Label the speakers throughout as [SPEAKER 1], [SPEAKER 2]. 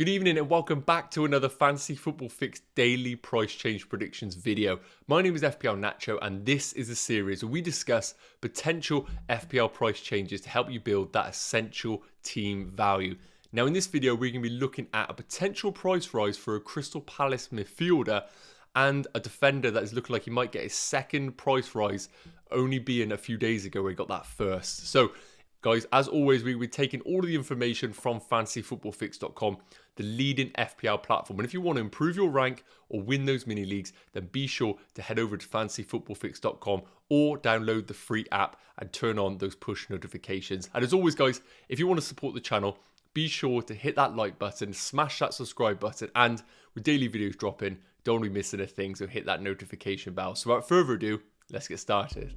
[SPEAKER 1] Good evening and welcome back to another Fantasy Football Fix daily price change predictions video. My name is FPL Nacho and this is a series where we discuss potential FPL price changes to help you build that essential team value. Now in this video we're going to be looking at a potential price rise for a Crystal Palace midfielder and a defender that is looking like he might get his second price rise, only being a few days ago where he got that first. So guys, as always, we'll be taking all of the information from fantasyfootballfix.com, the leading FPL platform. And if you want to improve your rank or win those mini leagues, then be sure to head over to fantasyfootballfix.com or download the free app and turn on those push notifications. And as always, guys, if you want to support the channel, be sure to hit that like button, smash that subscribe button, and with daily videos dropping, don't be missing a thing, so hit that notification bell. So without further ado, let's get started.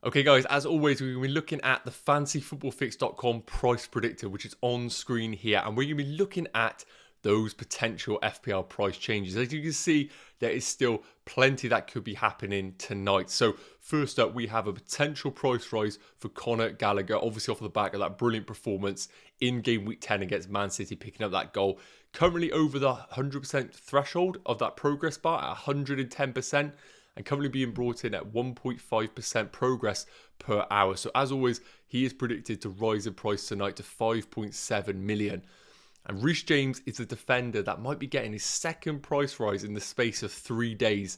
[SPEAKER 1] Okay guys, as always, we're going to be looking at the fantasyfootballfix.com price predictor, which is on screen here, and we're going to be looking at those potential FPL price changes. As you can see, there is still plenty that could be happening tonight. So first up, we have a potential price rise for Gallagher, obviously off the back of that brilliant performance in game week 10 against Man City, picking up that goal. Currently over the 100% threshold of that progress bar at 110%. And currently being brought in at 1.5% progress per hour. So as always, he is predicted to rise in price tonight to 5.7 million. And Reece James is a defender that might be getting his second price rise in the space of 3 days.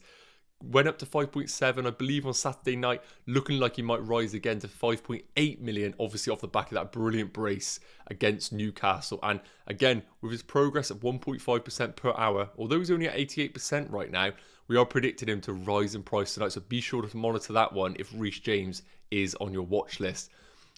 [SPEAKER 1] Went up to 5.7, I believe, on Saturday night, looking like he might rise again to 5.8 million, obviously off the back of that brilliant brace against Newcastle. And again, with his progress at 1.5% per hour, although he's only at 88% right now, we are predicting him to rise in price tonight, so be sure to monitor that one if Reece James is on your watch list.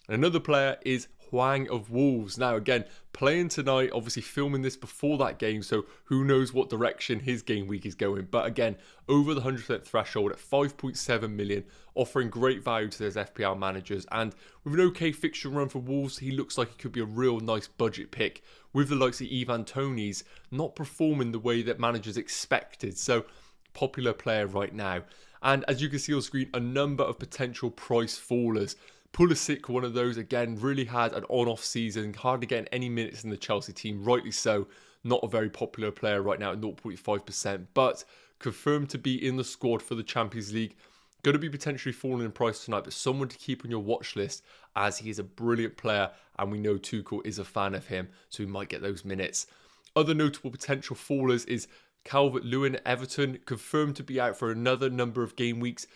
[SPEAKER 1] And another player is Hwang of Wolves. Now again, playing tonight, obviously filming this before that game, so who knows what direction his game week is going. But again, over the 100% threshold at 5.7 million, offering great value to those FPL managers. And with an okay fixture run for Wolves, he looks like he could be a real nice budget pick, with the likes of Ivan Toney's not performing the way that managers expected. So popular player right now. And as you can see on screen, a number of potential price fallers. Pulisic, one of those, again, really had an on-off season, hardly getting any minutes in the Chelsea team, rightly so. Not a very popular player right now at 0.5%, but confirmed to be in the squad for the Champions League. Going to be potentially falling in price tonight, but someone to keep on your watch list as he is a brilliant player, and we know Tuchel is a fan of him, so he might get those minutes. Other notable potential fallers is Calvert-Lewin at Everton, confirmed to be out for another number of game weeks,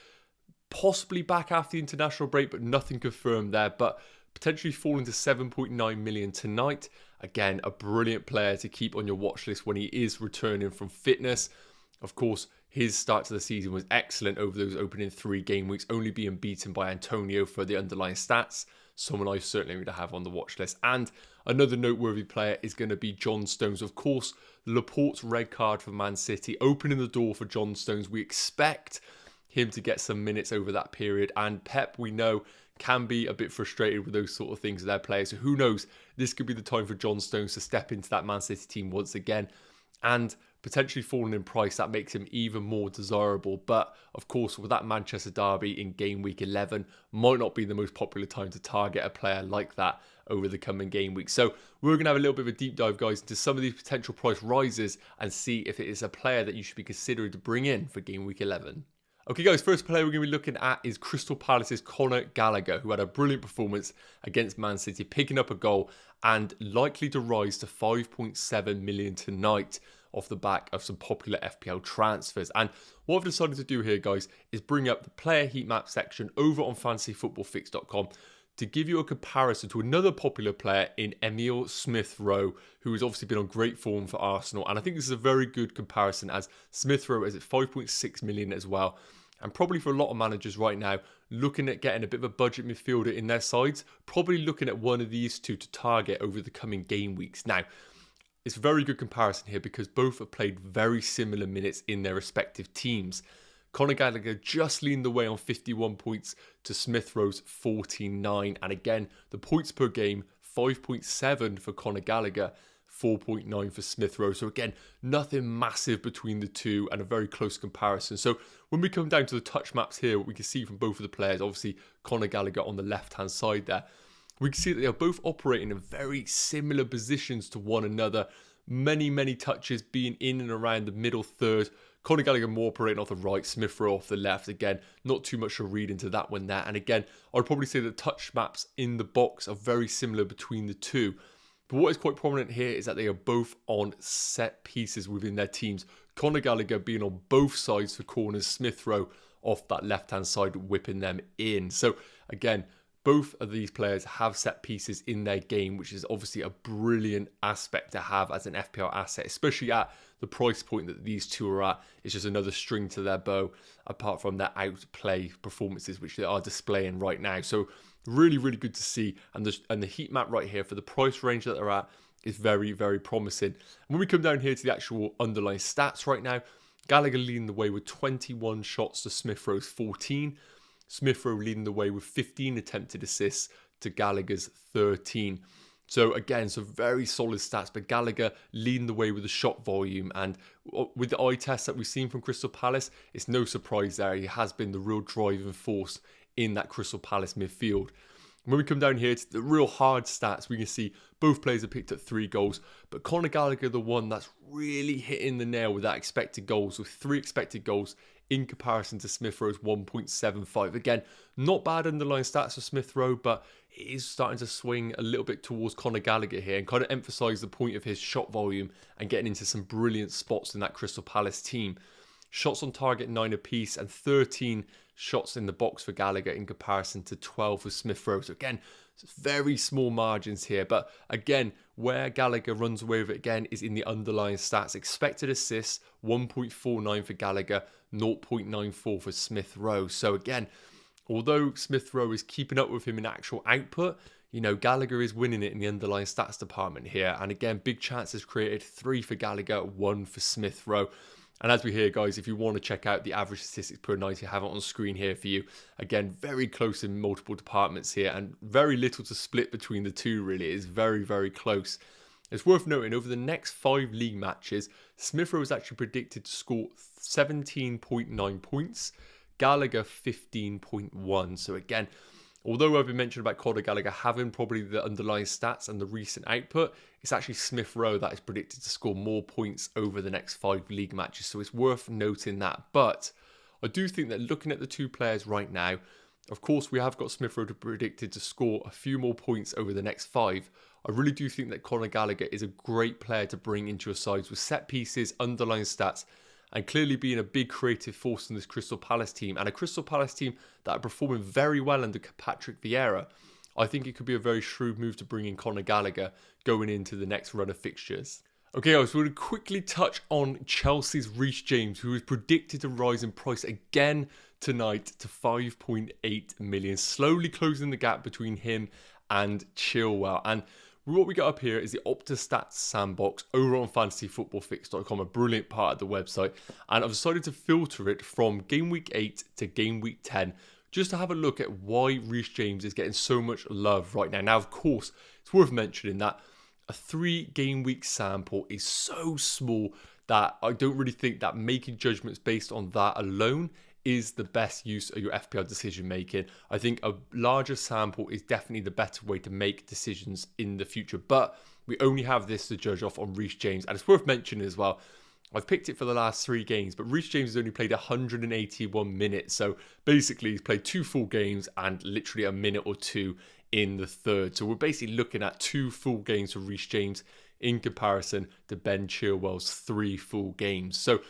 [SPEAKER 1] possibly back after the international break, but nothing confirmed there, but potentially falling to 7.9 million tonight. Again, a brilliant player to keep on your watch list when he is returning from fitness. Of course, his start to the season was excellent over those opening 3 game weeks, only being beaten by Antonio for the underlying stats. Someone I certainly would have on the watch list. And another noteworthy player is going to be John Stones. Of course, Laporte's red card for Man City, opening the door for John Stones. We expect him to get some minutes over that period. And Pep, we know, can be a bit frustrated with those sort of things with their players. So who knows, this could be the time for John Stones to step into that Man City team once again. And potentially falling in price, that makes him even more desirable. But of course, with that Manchester derby in game week 11, might not be the most popular time to target a player like that over the coming game week. So we're going to have a little bit of a deep dive, guys, into some of these potential price rises and see if it is a player that you should be considering to bring in for game week 11. Okay guys, first player we're going to be looking at is Crystal Palace's Gallagher, who had a brilliant performance against Man City, picking up a goal and likely to rise to 5.7 million tonight off the back of some popular FPL transfers. And what I've decided to do here, guys, is bring up the player heat map section over on fantasyfootballfix.com to give you a comparison to another popular player in Emile Smith-Rowe, who has obviously been on great form for Arsenal. And I think this is a very good comparison, as Smith-Rowe is at 5.6 million as well. And probably for a lot of managers right now, looking at getting a bit of a budget midfielder in their sides, probably looking at one of these two to target over the coming game weeks. Now, it's a very good comparison here because both have played very similar minutes in their respective teams. Gallagher just leaned the way on 51 points to Smith-Rowe's 49. And again, the points per game, 5.7 for Gallagher, 4.9 for Smith-Rowe. So again, nothing massive between the two and a very close comparison. So when we come down to the touch maps here, what we can see from both of the players, obviously Gallagher on the left-hand side there, we can see that they are both operating in very similar positions to one another. Many touches being in and around the middle third. Conor Gallagher more operating off the right, Smith Rowe off the left. Again, not too much to read into that one there. And again, I'd probably say the touch maps in the box are very similar between the two. But what is quite prominent here is that they are both on set pieces within their teams. Conor Gallagher being on both sides for corners, Smith Rowe off that left-hand side, whipping them in. So again, both of these players have set pieces in their game, which is obviously a brilliant aspect to have as an FPL asset, especially at the price point that these two are at. It's just another string to their bow, apart from their outplay performances, which they are displaying right now. So really good to see. And the heat map right here for the price range that they're at is very promising. And when we come down here to the actual underlying stats right now, Gallagher leading the way with 21 shots to Smith Rowe's 14. Smith Rowe leading the way with 15 attempted assists to Gallagher's 13. So again, some very solid stats, but Gallagher leading the way with the shot volume. And with the eye test that we've seen from Crystal Palace, it's no surprise there. He has been the real driving force in that Crystal Palace midfield. When we come down here to the real hard stats, we can see both players have picked up 3 goals, but Conor Gallagher, the one that's really hitting the nail with that expected goals, with 3 expected goals in comparison to Smith Rowe's 1.75. Again, not bad underlying stats for Smith Rowe, but it is starting to swing a little bit towards Conor Gallagher here and kind of emphasise the point of his shot volume and getting into some brilliant spots in that Crystal Palace team. Shots on target 9 apiece and 13 shots in the box for Gallagher in comparison to 12 for Smith Rowe. So again, very small margins here. But again, where Gallagher runs away with it again is in the underlying stats. Expected assists, 1.49 for Gallagher, 0.94 for Smith Rowe. So again, although Smith Rowe is keeping up with him in actual output, you know, Gallagher is winning it in the underlying stats department here. And again, big chances created, 3 for Gallagher, 1 for Smith Rowe. And as we hear, guys, if you want to check out the average statistics per night, I have it on screen here for you. Again, very close in multiple departments here and very little to split between the two, really. It is very close. It's worth noting, over the next 5 league matches, Smith Rowe is actually predicted to score 17.9 points, Gallagher 15.1. So again, although I've been mentioning about Conor Gallagher having probably the underlying stats and the recent output, it's actually Smith Rowe that is predicted to score more points over the next 5 league matches. So it's worth noting that. But I do think that looking at the two players right now, of course, we have got Smith Rowe predicted to score a few more points over the next 5. I really do think that Conor Gallagher is a great player to bring into your sides with set pieces, underlying stats, and clearly being a big creative force in this Crystal Palace team, and a Crystal Palace team that are performing very well under Patrick Vieira. I think it could be a very shrewd move to bring in Conor Gallagher going into the next run of fixtures. Okay, guys, we're going to quickly touch on Chelsea's Reece James, who is predicted to rise in price again tonight to 5.8 million, slowly closing the gap between him and Chilwell. And what we got up here is the OptaStats sandbox over on fantasyfootballfix.com, a brilliant part of the website. And I've decided to filter it from game week 8 to game week 10, just to have a look at why Reece James is getting so much love right now. Now, of course, it's worth mentioning that a 3 game week sample is so small that I don't really think that making judgments based on that alone is the best use of your FPL decision making. I think a larger sample is definitely the better way to make decisions in the future, but we only have this to judge off on Reece James. And it's worth mentioning as well, I've picked it for the last 3 games, but Reece James has only played 181 minutes. So basically he's played 2 full games and literally a minute or 2 in the third. So we're basically looking at 2 full games for Reece James in comparison to Ben Chilwell's 3 full games. So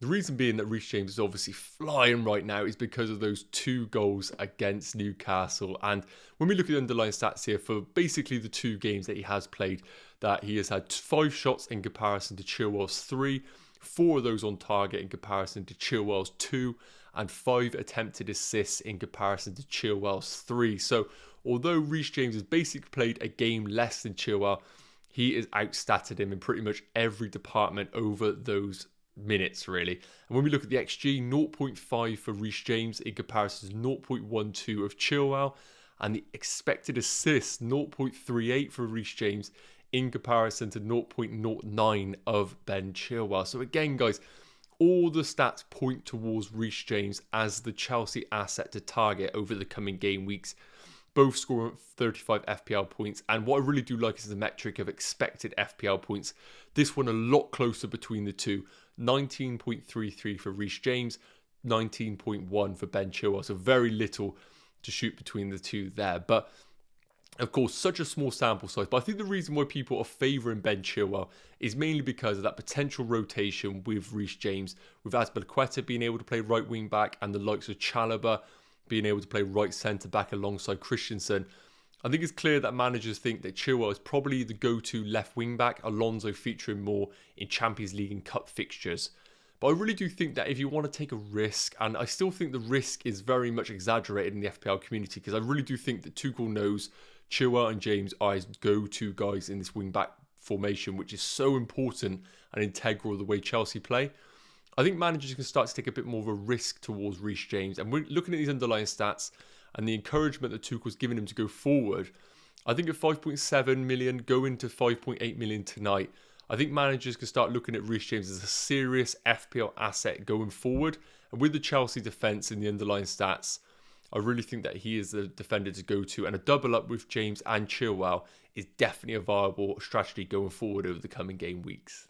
[SPEAKER 1] the reason being that Reece James is obviously flying right now is because of those 2 goals against Newcastle. And when we look at the underlying stats here for basically the 2 games that he has played, that he has had 5 shots in comparison to Chilwell's 3, 4 of those on target in comparison to Chilwell's 2, and 5 attempted assists in comparison to Chilwell's 3. So although Reece James has basically played a game less than Chilwell, he has outstatted him in pretty much every department over those minutes, really. And when we look at the XG, 0.5 for Reece James in comparison to 0.12 of Chilwell, and the expected assists, 0.38 for Reece James in comparison to 0.09 of Ben Chilwell. So again, guys, all the stats point towards Reece James as the Chelsea asset to target over the coming game weeks. both scoring 35 FPL points. And what I really do like is the metric of expected FPL points. This one a lot closer between the two. 19.33 for Reece James, 19.1 for Ben Chilwell. So very little to shoot between the two there. But of course, such a small sample size. But I think the reason why people are favouring Ben Chilwell is mainly because of that potential rotation with Reece James, with Azpilicueta being able to play right wing back and the likes of Chalobah being able to play right centre back alongside Christensen. I think it's clear that managers think that Chilwell is probably the go-to left wing back, Alonso featuring more in Champions League and Cup fixtures. But I really do think that if you want to take a risk, and I still think the risk is very much exaggerated in the FPL community, because I really do think that Tuchel knows Chilwell and James are his go-to guys in this wing-back formation, which is so important and integral to the way Chelsea play. I think managers can start to take a bit more of a risk towards Reece James. And we're looking at these underlying stats and the encouragement that Tuchel's given him to go forward. I think at 5.7 million, going to 5.8 million tonight, I think managers can start looking at Reece James as a serious FPL asset going forward. And with the Chelsea defence and the underlying stats, I really think that he is the defender to go to. And a double up with James and Chilwell is definitely a viable strategy going forward over the coming game weeks.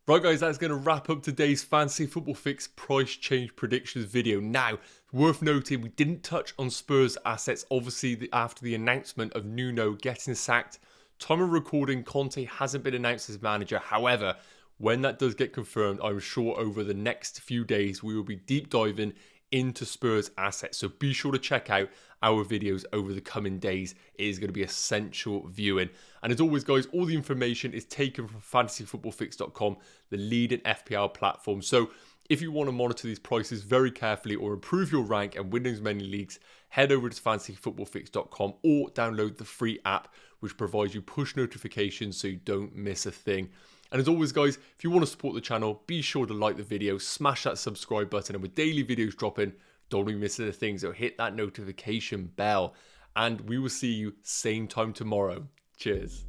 [SPEAKER 1] Right guys, that's going to wrap up today's Fantasy Football Fix price change predictions video. Now, worth noting, we didn't touch on Spurs assets, obviously after the announcement of Nuno getting sacked. Time of recording, Conte hasn't been announced as manager. However, when that does get confirmed, I'm sure over the next few days, we will be deep diving into Spurs assets. So be sure to check out our videos over the coming days. It is going to be essential viewing. And as always, guys, all the information is taken from fantasyfootballfix.com, the leading FPL platform. So if you want to monitor these prices very carefully or improve your rank and win as many leagues, head over to fantasyfootballfix.com or download the free app, which provides you push notifications so you don't miss a thing. And as always, guys, if you want to support the channel, be sure to like the video, smash that subscribe button, and with daily videos dropping, don't be missing a thing, so hit that notification bell. And we will see you same time tomorrow. Cheers.